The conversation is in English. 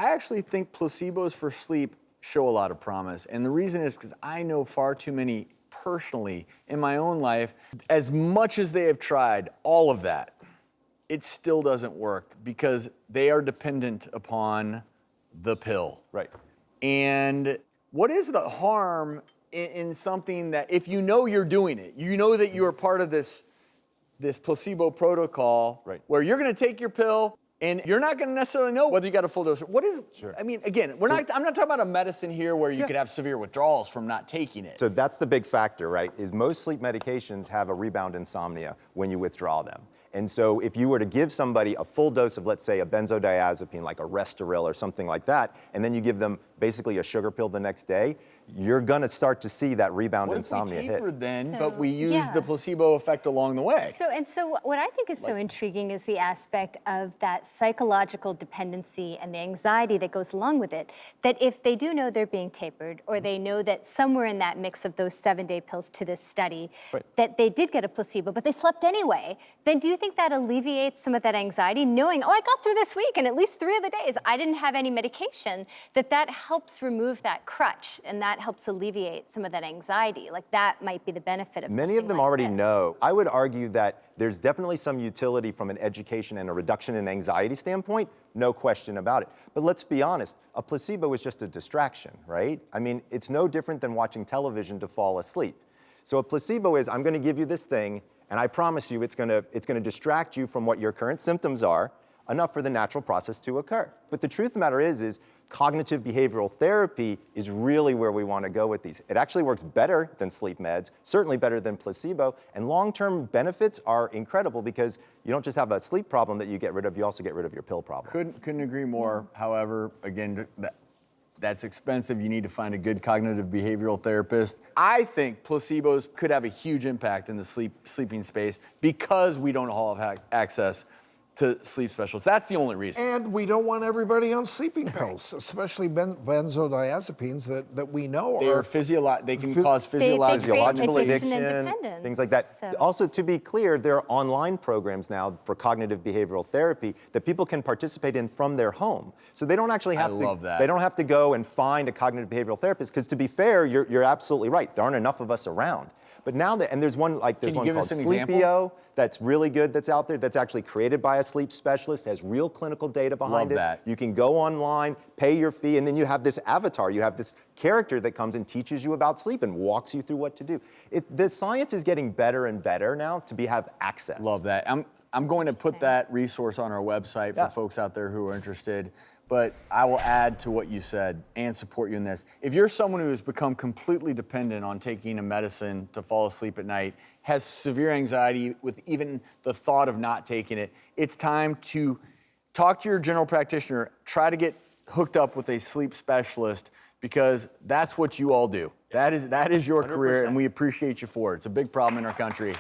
I actually think placebos for sleep show a lot of promise. And the reason is because I know far too many personally in my own life, as much as they have tried all of that, it still doesn't work because they are dependent upon the pill. Right. And what is the harm in something that, if you know you're doing it, you know that you are part of this placebo protocol, right, where you're gonna take your pill and you're not gonna necessarily know whether you got a full dose. What is, sure. I mean, again, I'm not talking about a medicine here where you could have severe withdrawals from not taking it. So that's the big factor, right, is most sleep medications have a rebound insomnia when you withdraw them. And so if you were to give somebody a full dose of, let's say, a benzodiazepine, like a Restoril or something like that, and then you give them basically a sugar pill the next day, you're gonna start to see that rebound insomnia hit. What if we tapered then, but we use the placebo effect along the way? So what I think is so intriguing is the aspect of that psychological dependency and the anxiety that goes along with it, that if they do know they're being tapered, or they know that somewhere in that mix of those 7-day pills to this study, that they did get a placebo, but they slept anyway, then do you think that alleviates some of that anxiety, knowing, oh, I got through this week, and at least 3 of the days I didn't have any medication, that helps remove that crutch, and that helps alleviate some of that anxiety? Like, that might be the benefit of Many of them like already this. know. I would argue that there's definitely some utility from an education and a reduction in anxiety standpoint, no question about it. But let's be honest, a placebo is just a distraction, right? I mean, it's no different than watching television to fall asleep. So a placebo is, I'm gonna give you this thing, and I promise you it's gonna distract you from what your current symptoms are, enough for the natural process to occur. But the truth of the matter is cognitive behavioral therapy is really where we want to go with these. It actually works better than sleep meds, certainly better than placebo, and long-term benefits are incredible because you don't just have a sleep problem that you get rid of, you also get rid of your pill problem. Couldn't agree more. However, again, that's expensive. You need to find a good cognitive behavioral therapist. I think placebos could have a huge impact in the sleeping space because we don't all have access to sleep specialists. That's the only reason. And we don't want everybody on sleeping pills, especially benzodiazepines that we know they can cause physiological addiction, things like that. So. Also, to be clear, there are online programs now for cognitive behavioral therapy that people can participate in from their home. So they don't actually have they don't have to go and find a cognitive behavioral therapist, because to be fair, you're absolutely right. There aren't enough of us around. But now and there's one called Sleepio that's really good that's out there, that's actually created by a sleep specialist, has real clinical data behind it. You can go online, pay your fee, and then you have this avatar. You have this character that comes and teaches you about sleep and walks you through what to do. The science is getting better and better now to have access. Love that. I'm going to put that resource on our website for folks out there who are interested. But I will add to what you said and support you in this. If you're someone who has become completely dependent on taking a medicine to fall asleep at night, has severe anxiety with even the thought of not taking it, it's time to talk to your general practitioner, try to get hooked up with a sleep specialist, because that's what you all do. That is your 100%. Career, and we appreciate you for it. It's a big problem in our country.